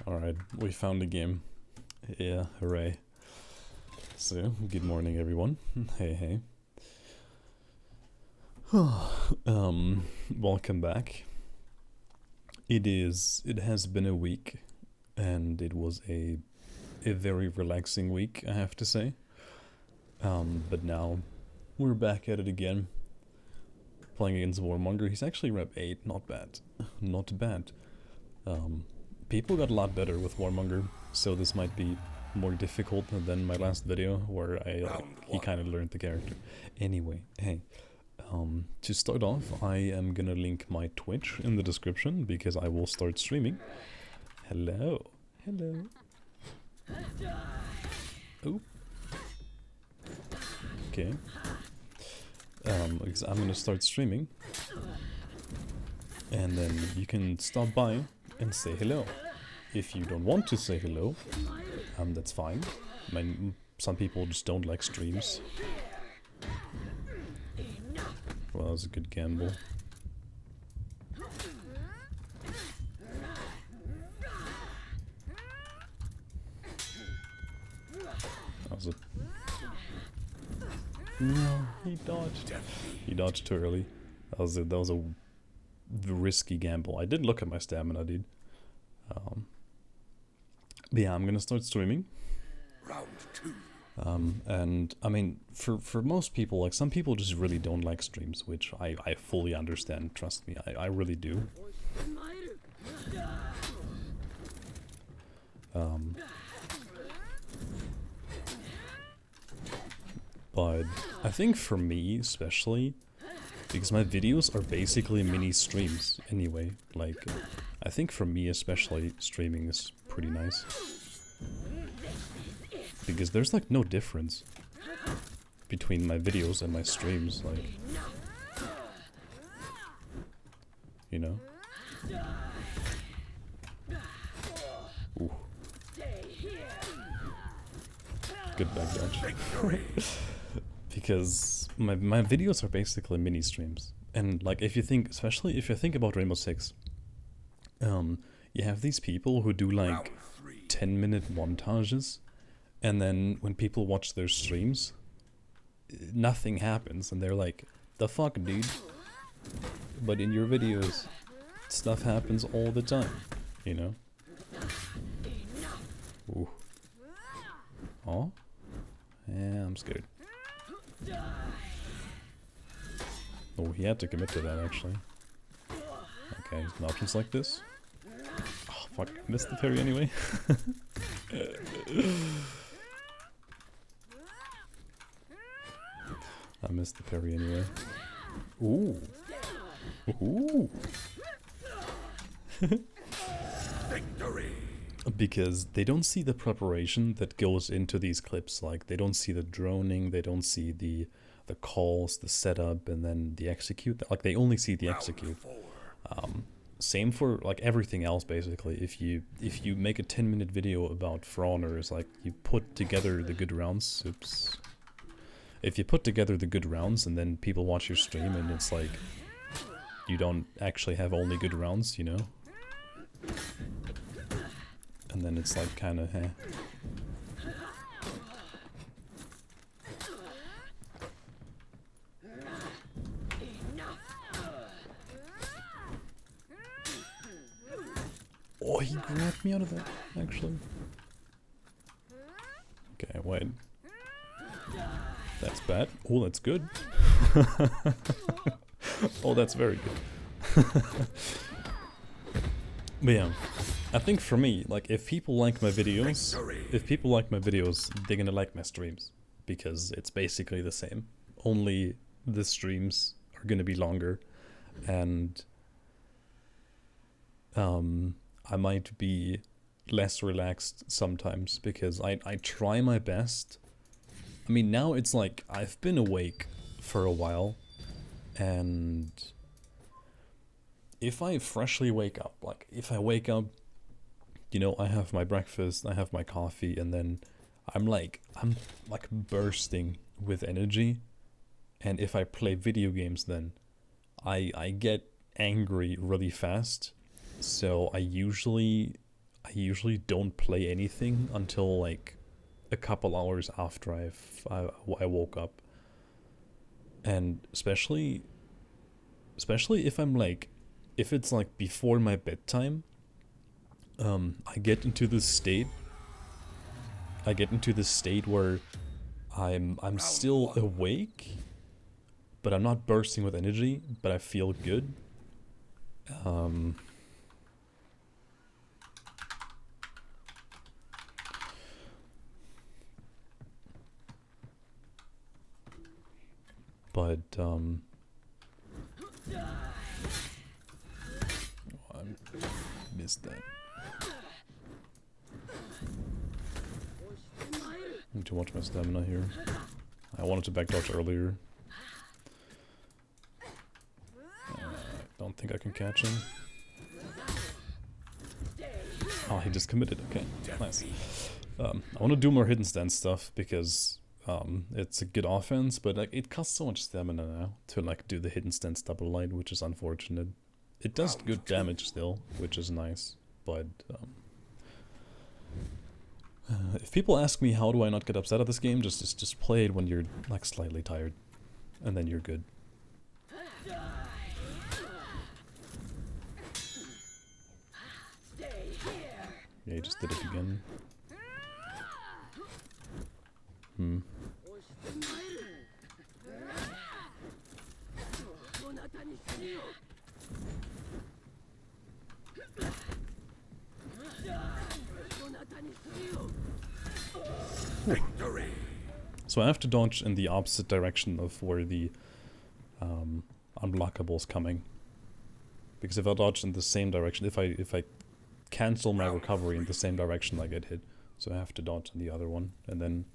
Alright, we found a game. Yeah, hooray. So, good morning everyone. Hey, hey. Welcome back. It has been a week, and it was a very relaxing week, I have to say. But now, we're back at it again. Playing against Warmonger. He's actually rep 8, not bad. Not bad. People got a lot better with Warmonger, so this might be more difficult than my last video, where he kind of learned the character. Anyway, hey, to start off, I am gonna link my Twitch in the description, because I will start streaming. Hello. Hello. Oh. Okay. Because I'm gonna start streaming, and then you can stop by and say hello. If you don't want to say hello, that's fine. I mean, some people just don't like streams. Well, that was a good gamble. That was a... No, he dodged. He dodged too early. That was a risky gamble. I did look at my stamina, dude. But yeah, I'm gonna start streaming. Round 2. And I mean, for most people, like, some people just really don't like streams, which I fully understand, trust me, I really do. But I think for me, especially, because my videos are basically mini streams anyway, like, I think for me especially, streaming is pretty nice. Because there's like no difference between my videos and my streams, like, you know? Ooh. Good back dodge. Because my videos are basically mini streams. And like, if you think, especially if you think about Rainbow Six, you have these people who do like 10-minute montages, and then when people watch their streams, nothing happens, and they're like, the fuck, dude? But in your videos, stuff happens all the time, you know? Ooh. Oh? Yeah, I'm scared. Oh, he had to commit to that, actually. Okay, options like this. Oh, fuck, I missed the parry anyway. I missed the parry anyway. Ooh. Ooh. Victory. Because they don't see the preparation that goes into these clips. Like, they don't see the droning, they don't see the calls, the setup, and then the execute. Like, they only see the execute. Same for like everything else, basically. If you make a 10-minute video about For Honors, like, you put together the good rounds. Oops. If you put together the good rounds and then people watch your stream and it's like you don't actually have only good rounds, you know? And then it's like kind of heh. Oh, he grabbed me out of that, actually. Okay, wait. That's bad. Oh, that's good. Oh, that's very good. But yeah, I think for me, like, if people like my videos, they're gonna like my streams. Because it's basically the same. Only the streams are gonna be longer. And I might be less relaxed sometimes, because I try my best. I mean, now it's like, I've been awake for a while, and if I freshly wake up, like, if I wake up, you know, I have my breakfast, I have my coffee, and then I'm like bursting with energy, and if I play video games, then I get angry really fast, so I usually I usually don't play anything until like a couple hours after I woke up. And especially if I'm like, if it's like before my bedtime, I get into this state. I get into this state where I'm still awake, but I'm not bursting with energy, but I feel good. But I missed that. I need to watch my stamina here. I wanted to back dodge earlier. I don't think I can catch him. Oh, he just committed. Okay, nice. I want to do more hidden stance stuff because it's a good offense, but like it costs so much stamina now to like do the hidden stance double light, which is unfortunate. It does good damage still, which is nice, but if people ask me how do I not get upset at this game, just play it when you're like slightly tired, and then you're good. Yeah, he just did it again. Victory. So I have to dodge in the opposite direction of where the unblockable is coming. Because if I dodge in the same direction, if I cancel my recovery in the same direction, I get hit. So I have to dodge in the other one, and then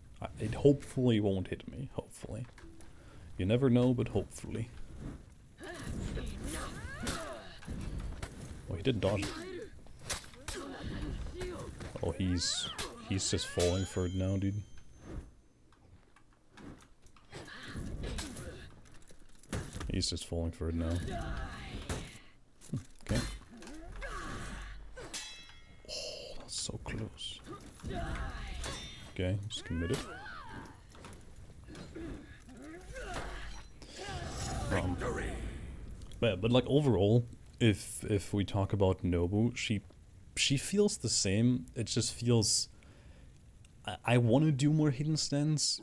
it hopefully won't hit me. Hopefully, you never know, but hopefully. Oh, he didn't dodge. Oh, he's just falling for it now, dude. He's just falling for it now. Okay. Oh, that's so close. Okay, just committed. But like overall, if we talk about Nobu, she feels the same. It just feels. I want to do more hidden stance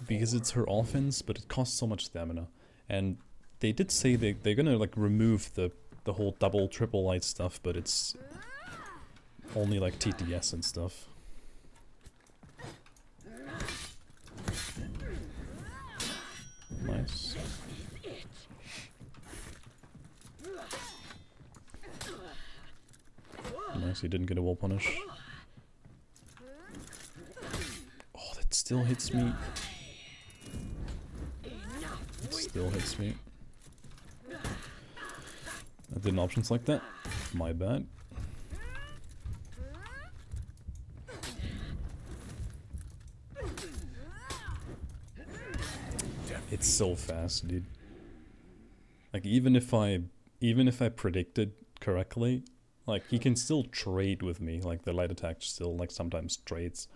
because it's her offense, but it costs so much stamina. And they did say they're gonna like remove the whole double triple light stuff, but it's only like TTS and stuff. Nice. Nice, he didn't get a wall punish. Oh, that still hits me. It still hits me. I didn't options like that. My bad. It's so fast, dude. Like even if I predicted correctly, like he can still trade with me. Like the light attack still like sometimes trades.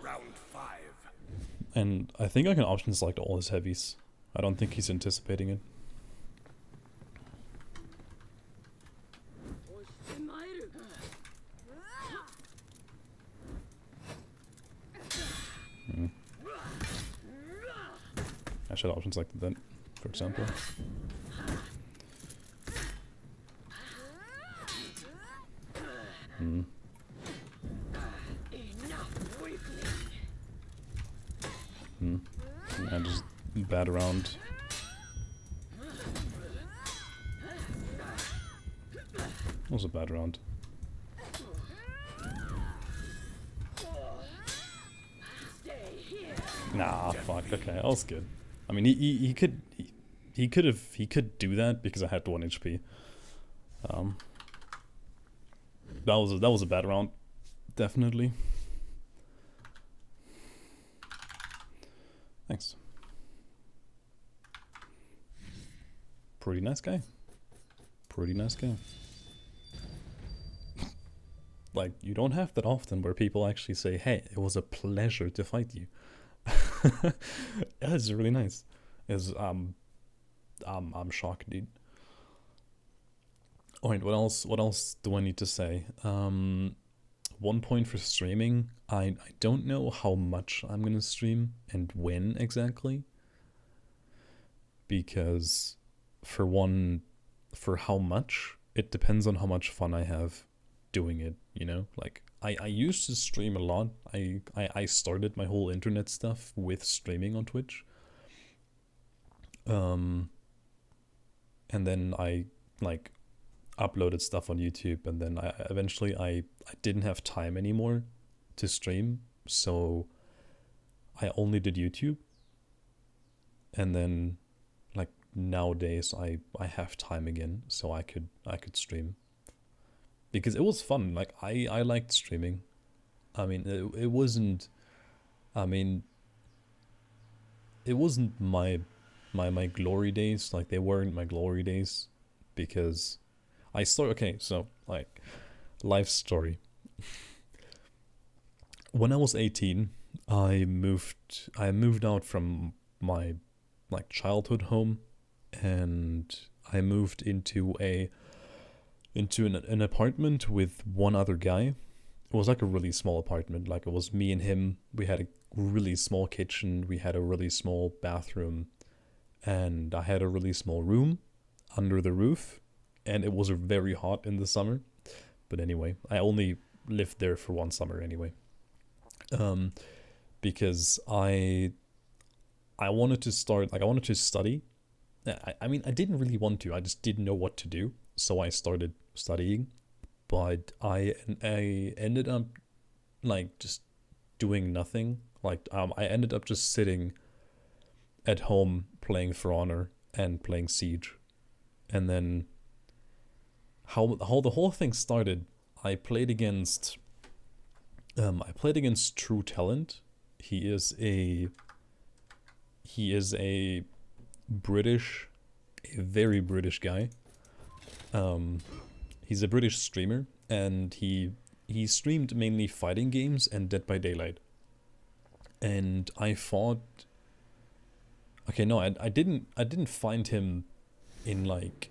Round 5. And I think I can option select all his heavies. I don't think he's anticipating it. I should option select that, for example. And just bat around. That was a bad round. Nah, fuck. Okay, that was good. I mean, he could do that because I had 1 HP. That was a bad round, definitely. Thanks. Pretty nice guy. Pretty nice guy. like you don't have that often where people actually say, "Hey, it was a pleasure to fight you." Yeah, it's really nice. Is I'm shocked, dude. All right, what else? What else do I need to say? 1 point for streaming. I don't know how much I'm gonna stream and when exactly, because for one, for how much, it depends on how much fun I have doing it, you know? Like I used to stream a lot. I started my whole internet stuff with streaming on Twitch. Um and then I like uploaded stuff on YouTube, and then I eventually I didn't have time anymore to stream, so I only did YouTube. And then like nowadays I have time again, so I could stream because it was fun. Like I liked streaming. I mean, it wasn't. I mean, it wasn't my glory days. Like they weren't my glory days because I started. Okay, so like life story. When I was 18, I moved out from my like childhood home, and I moved into an apartment with one other guy. It was like a really small apartment. Like it was me and him. We had a really small kitchen. We had a really small bathroom, and I had a really small room under the roof. And it was very hot in the summer. But anyway, I only lived there for one summer anyway. Um, because I wanted to start, like I wanted to study. I mean, I didn't really want to. I just didn't know what to do, so I started studying. But I ended up like just doing nothing. Like I ended up just sitting at home playing For Honor and playing Siege. And then how the whole thing started, I played against True Talent. He is a he is British, a very British guy. Um, he's a British streamer, and he streamed mainly fighting games and Dead by Daylight. And I fought. Okay, no, I didn't find him in like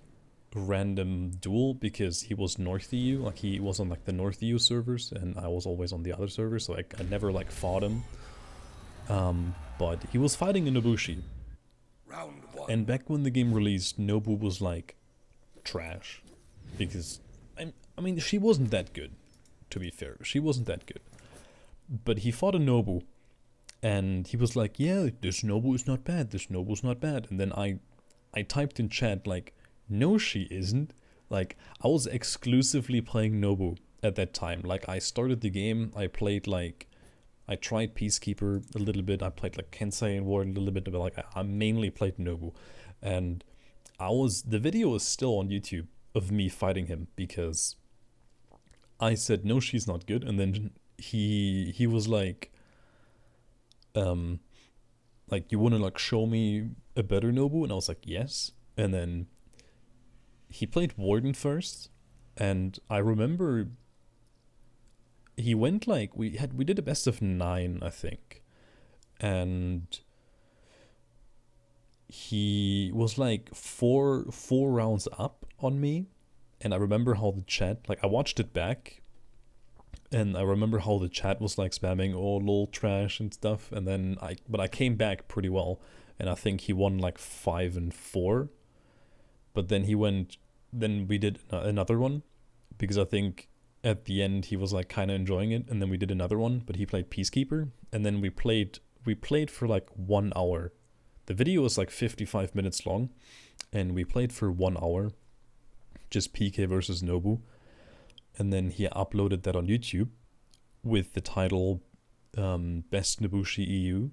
random duel because he was North EU. Like he was on like the North EU servers, and I was always on the other servers, so I never like fought him. But he was fighting a Nobushi, Round one. and back when the game released, Nobu was like trash because I mean she wasn't that good. To be fair, she wasn't that good. But he fought a Nobu, and he was like, "Yeah, this Nobu is not bad. This Nobu's not bad." And then I typed in chat like, "No, she isn't." Like I was exclusively playing Nobu at that time. Like I started the game, I tried Peacekeeper a little bit. I played like Kensei and Ward a little bit, but like I mainly played Nobu, and the video is still on YouTube of me fighting him because I said no, she's not good, and then he was um like, you want to like show me a better Nobu, and I was like yes, and then he played Warden first, and I remember he went like we did a best of 9, I think, and he was like four rounds up on me. And I remember how the chat, like I watched it back, and I remember how the chat was like spamming "oh lol trash" and stuff. And then but I came back pretty well, and I think he won like 5-4. But then then we did another one, because I think at the end he was like kind of enjoying it, and then we did another one. But he played Peacekeeper, and then we played for like 1 hour. The video was like 55 minutes long, and we played for 1 hour, just PK versus Nobu. And then he uploaded that on YouTube with the title Best Nobushi EU.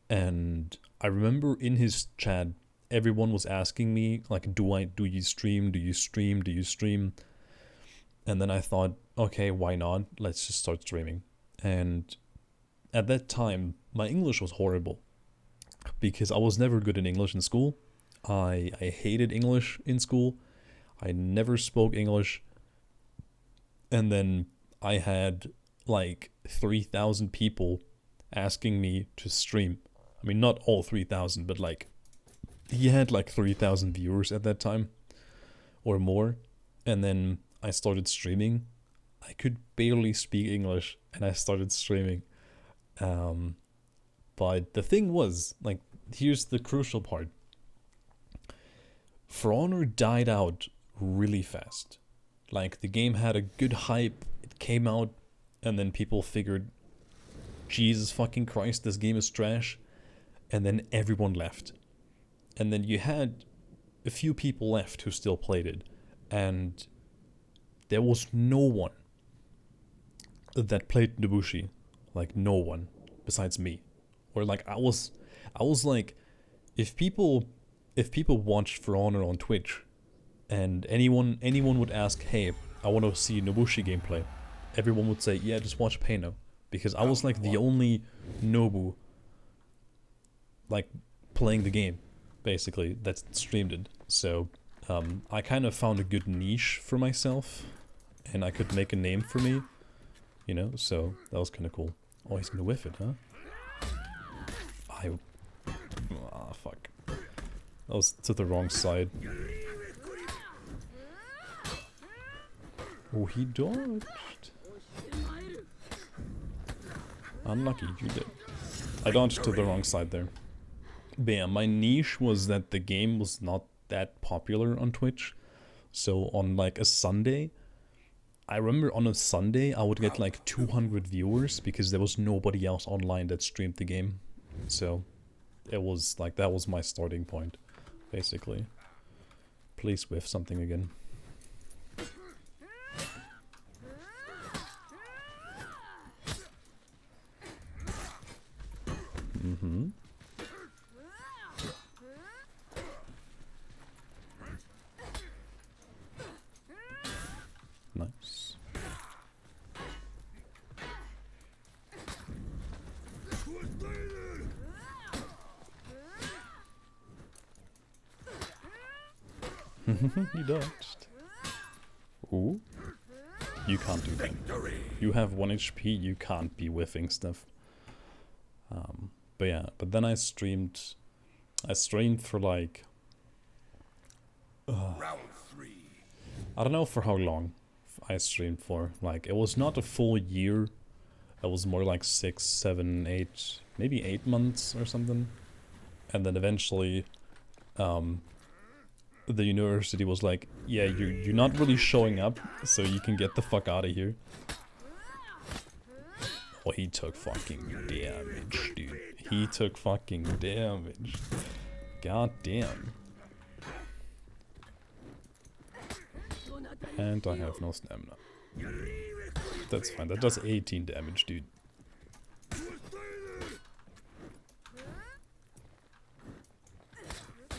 And I remember in his chat, everyone was asking me like, do you stream? Do you stream? Do you stream? And then I thought, okay, why not? Let's just start streaming. And at that time, my English was horrible because I was never good in English in school. I hated English in school. I never spoke English. And then I had like 3,000 people asking me to stream. I mean, not all 3,000, but like, he had like 3,000 viewers at that time or more. And then I started streaming. I could barely speak English and I started streaming. But the thing was, like, here's the crucial part. For Honor died out really fast. Like, the game had a good hype, it came out, and then people figured, Jesus fucking Christ, this game is trash. And then everyone left. And then you had a few people left who still played it. And there was no one that played Nobushi. Like, no one besides me. Or like, I was like, if people watched For Honor on Twitch and anyone would ask, hey, I want to see Nobushi gameplay, everyone would say, yeah, just watch Payno. Because I was like the only Nobu like playing the game, basically, that streamed it. So I kind of found a good niche for myself, and I could make a name for me, you know, so that was kind of cool. Oh, he's gonna whiff it, huh? Ah, fuck. That was to the wrong side. Oh, he dodged. Unlucky, you did. I dodged to the wrong side there. But yeah, my niche was that the game was not that popular on Twitch. So on like a Sunday, I remember on a Sunday I would get like 200 viewers because there was nobody else online that streamed the game. So it was like, that was my starting point, basically. Please whiff something again. Mm-hmm. Nice. He dodged. Ooh. You can't do that. You have 1 HP, you can't be whiffing stuff. But yeah, but then I streamed for like... Round 3. I don't know for how long I streamed for. Like, it was not a full year. It was more like 6, 7, 8, maybe 8 months or something. And then eventually, the university was like, yeah, you're not really showing up, so you can get the fuck out of here. Oh, he took fucking damage, dude. He took fucking damage. God damn. And I have no stamina. That's fine, that does 18 damage, dude.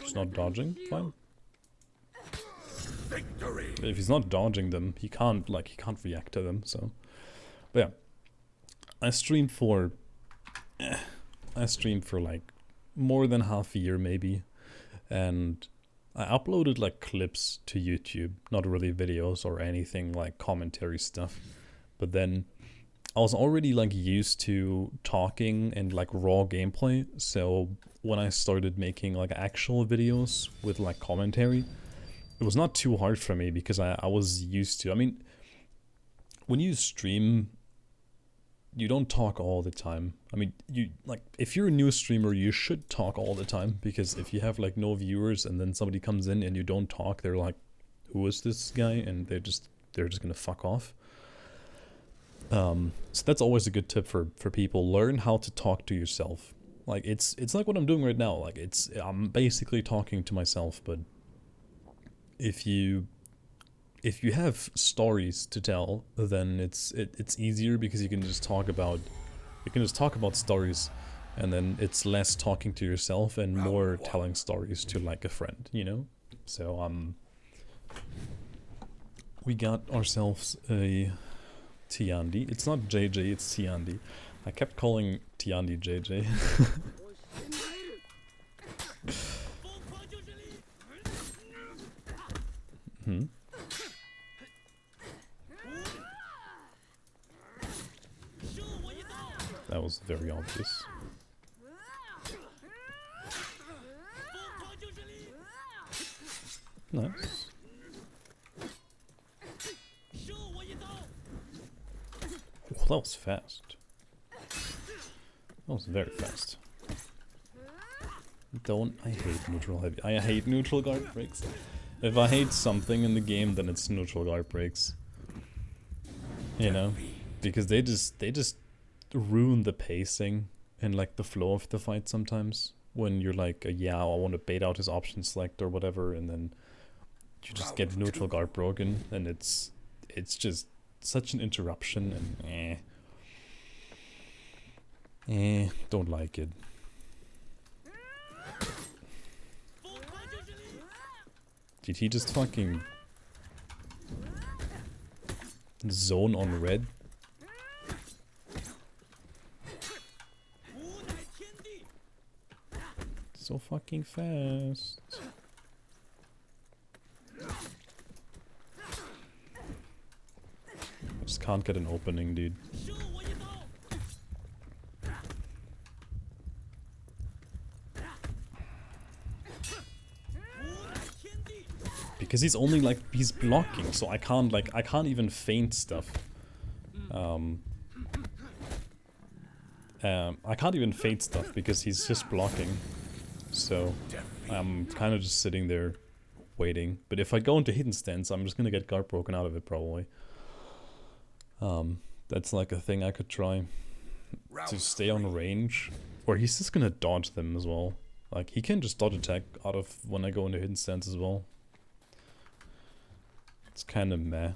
He's not dodging? Fine. If he's not dodging them, he can't react to them, so... But yeah. I streamed for like more than half a year maybe, and I uploaded like clips to YouTube, not really videos or anything like commentary stuff, but then I was already like used to talking and like raw gameplay, so when I started making like actual videos with like commentary, it was not too hard for me because I was used to, I mean, when you stream, you don't talk all the time. I mean, you like, if you're a new streamer, you should talk all the time, because if you have like no viewers and then somebody comes in and you don't talk, they're like, who is this guy? And they're just gonna fuck off. So that's always a good tip for people. Learn how to talk to yourself. Like, it's like what I'm doing right now. Like, I'm basically talking to myself, but if you have stories to tell, then it's easier, because you can just talk about stories, and then it's less talking to yourself and more telling stories to like a friend, you know? So we got ourselves a Tiandi. It's not JJ, it's Tiandi. I kept calling Tiandi JJ. That was very obvious. Nice. Oh, that was fast. That was very fast. I hate neutral heavy. I hate neutral guard breaks. If I hate something in the game, then it's neutral guard breaks. You know? Because they just ruin the pacing and like the flow of the fight sometimes. When you're like, yeah, I want to bait out his option select or whatever, and then you just get neutral guard broken, and it's just such an interruption, and don't like it. Did he just fucking zone on red? So fucking fast. Just can't get an opening, dude. Because he's only like, he's blocking, so I can't even feint stuff. I can't even feint stuff because he's just blocking. So I'm kind of just sitting there waiting. But if I go into hidden stance, I'm just gonna get guard broken out of it probably. That's like a thing I could try to stay on range, or he's just gonna dodge them as well. Like he can just dodge attack out of when I go into hidden stance as well. It's kind of meh.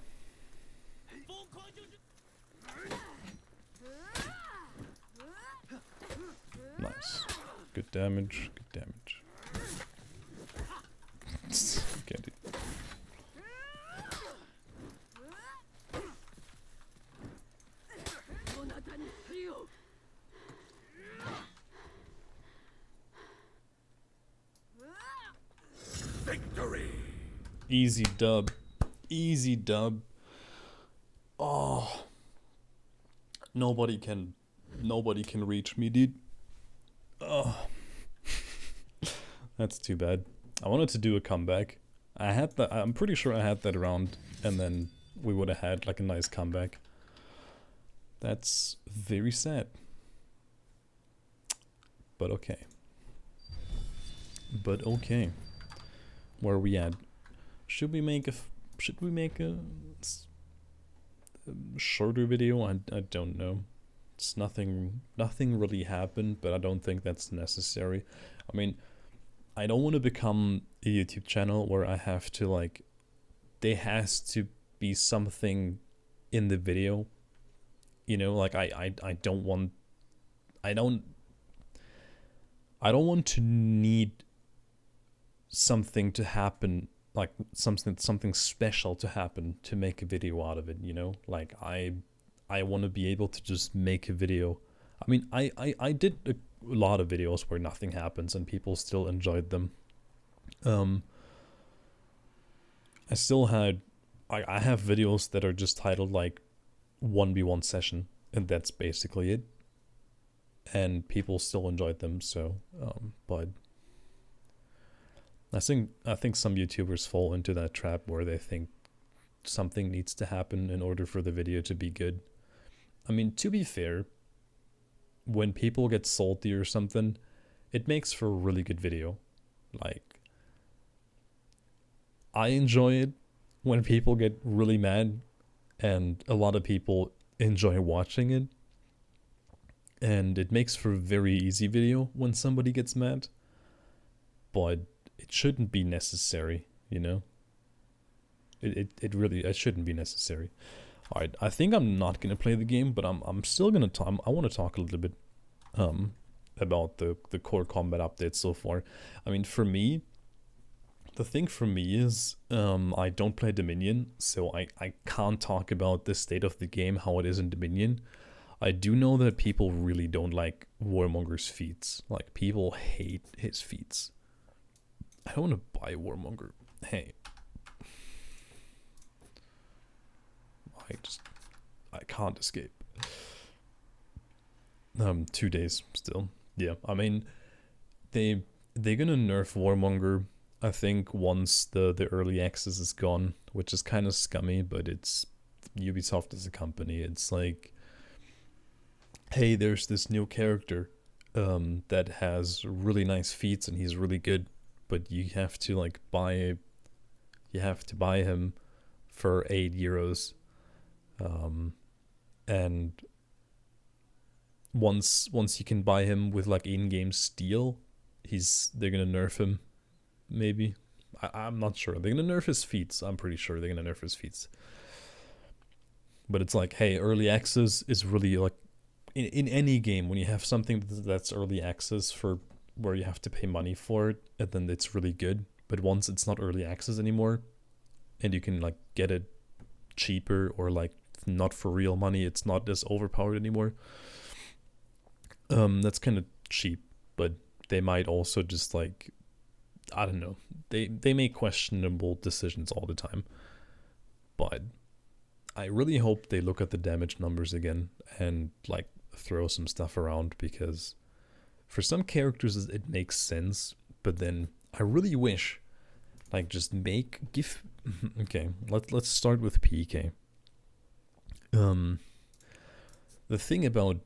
Nice. Good damage. Good damage. Get it. Victory. Easy dub. Easy dub. Oh. Nobody can reach me, dude. Oh. That's too bad. I wanted to do a comeback. I'm pretty sure I had that round, and then we would have had like a nice comeback. That's very sad. But okay. Where are we at? Should we make a shorter video? I don't know. It's nothing really happened, but I don't think that's necessary. I mean, I don't want to become a YouTube channel where I have to like, there has to be something in the video. You know, like I don't want to need something to happen, like something special to happen to make a video out of it, you know? Like I want to be able to just make a video. I mean, I did a lot of videos where nothing happens and people still enjoyed them. I still had, I have videos that are just titled like 1v1 session, and that's basically it. And people still enjoyed them, so, but I think some YouTubers fall into that trap where they think something needs to happen in order for the video to be good. I mean, to be fair, when people get salty or something, it makes for a really good video. Like, I enjoy it when people get really mad, and a lot of people enjoy watching it. And it makes for a very easy video when somebody gets mad. But it shouldn't be necessary, you know? It shouldn't be necessary. Alright, I think I'm not gonna play the game, but I'm still gonna talk. I want to talk a little bit about the core combat updates so far. I mean, for me, the thing for me is I don't play Dominion, so I can't talk about the state of the game, how it is in Dominion. I do know that people really don't like Warmonger's feats. Like, people hate his feats. I don't want to buy Warmonger. Hey. I can't escape. 2 days still. Yeah, I mean they they're gonna nerf Warmonger. I think once the early access is gone, which is kind of scummy, but it's Ubisoft as a company. It's like, hey, there's this new character that has really nice feats and he's really good, but you have to buy him for €8, um, and once you can buy him with like in-game steel, they're gonna nerf him. Maybe I'm not sure. They're gonna nerf his feats. I'm pretty sure they're gonna nerf his feats. But it's like, hey, early access is really like in any game when you have something that's early access for where you have to pay money for it, and then it's really good. But once it's not early access anymore, and you can like get it cheaper or like not for real money, it's not as overpowered anymore. That's kind of cheap, but they might also just like, I don't know. They make questionable decisions all the time, but I really hope they look at the damage numbers again and like throw some stuff around, because for some characters it makes sense, but then I really wish like just give okay, let's start with PK. Um the thing about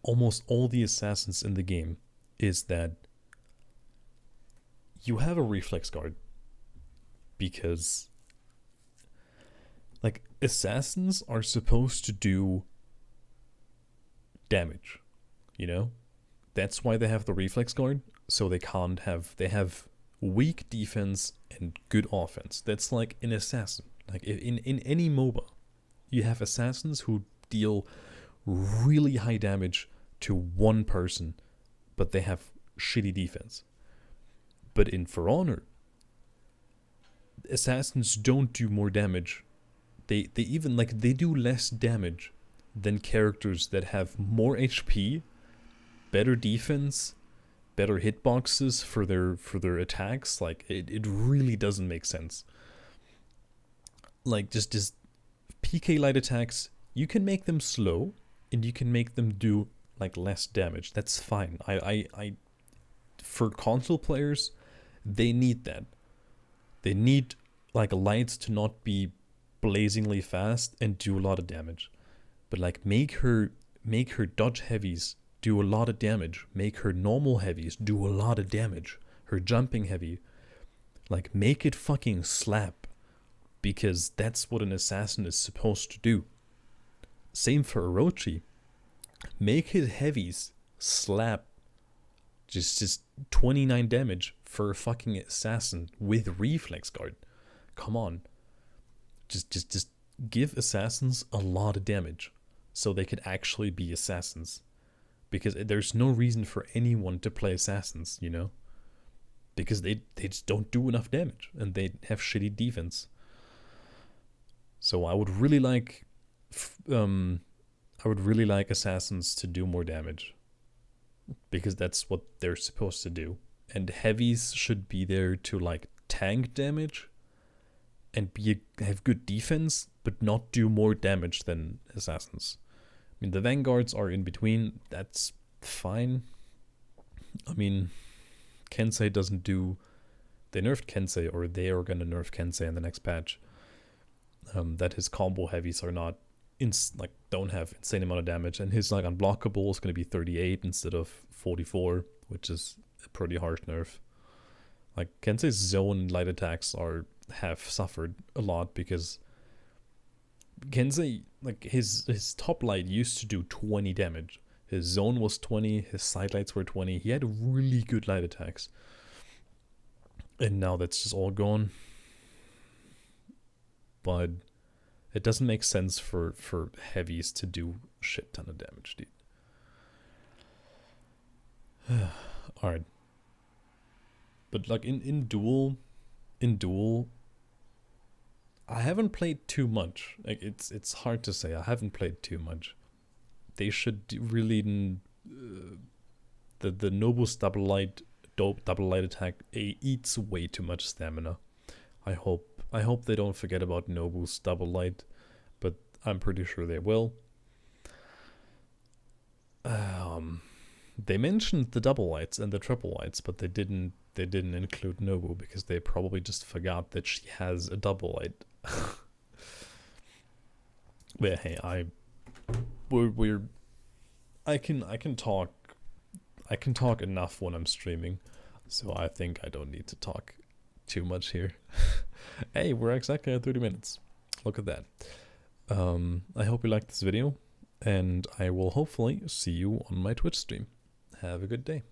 almost all the assassins in the game is that you have a reflex guard, because like assassins are supposed to do damage, you know? That's why they have the reflex guard, so they have weak defense and good offense. That's like an assassin. Like in any MOBA, you have assassins who deal really high damage to one person, but they have shitty defense. But in For Honor, assassins don't do more damage. They even like they do less damage than characters that have more HP, better defense, better hitboxes for their attacks. Like it really doesn't make sense. Like just PK light attacks, you can make them slow and you can make them do like less damage. That's fine. I for console players, they need that. They need like lights to not be blazingly fast and do a lot of damage. But like make her dodge heavies do a lot of damage. Make her normal heavies do a lot of damage. Her jumping heavy, like make it fucking slap, because that's what an assassin is supposed to do. Same for Orochi. Make his heavies slap. Just 29 damage for a fucking assassin with reflex guard. Come on. Just give assassins a lot of damage so they could actually be assassins. Because there's no reason for anyone to play assassins, you know? Because they just don't do enough damage and they have shitty defense. So I would really like assassins to do more damage, because that's what they're supposed to do. And heavies should be there to like tank damage and have good defense, but not do more damage than assassins. I mean, the vanguards are in between. That's fine. I mean, Kensei doesn't do. They nerfed Kensei, or they are gonna nerf Kensei in the next patch. That his combo heavies are not don't have insane amount of damage, and his like unblockable is gonna be 38 instead of 44, which is a pretty harsh nerf. Like Kensei's zone light attacks have suffered a lot, because Kensei, like his top light used to do 20 damage. His zone was 20, his side lights were 20. He had really good light attacks. And now that's just all gone. But it doesn't make sense for heavies to do shit ton of damage, dude. Alright. But like in duel, I haven't played too much. Like it's hard to say. I haven't played too much. They should really the Nobu's double light attack eats way too much stamina. I hope they don't forget about Nobu's double light, but I'm pretty sure they will. They mentioned the double lights and the triple lights, but they didn't include Nobu because they probably just forgot that she has a double light. But hey, I can talk enough when I'm streaming, so I think I don't need to talk too much here. Hey, we're exactly at 30 minutes. Look at that. I hope you liked this video, and I will hopefully see you on my Twitch stream. Have a good day.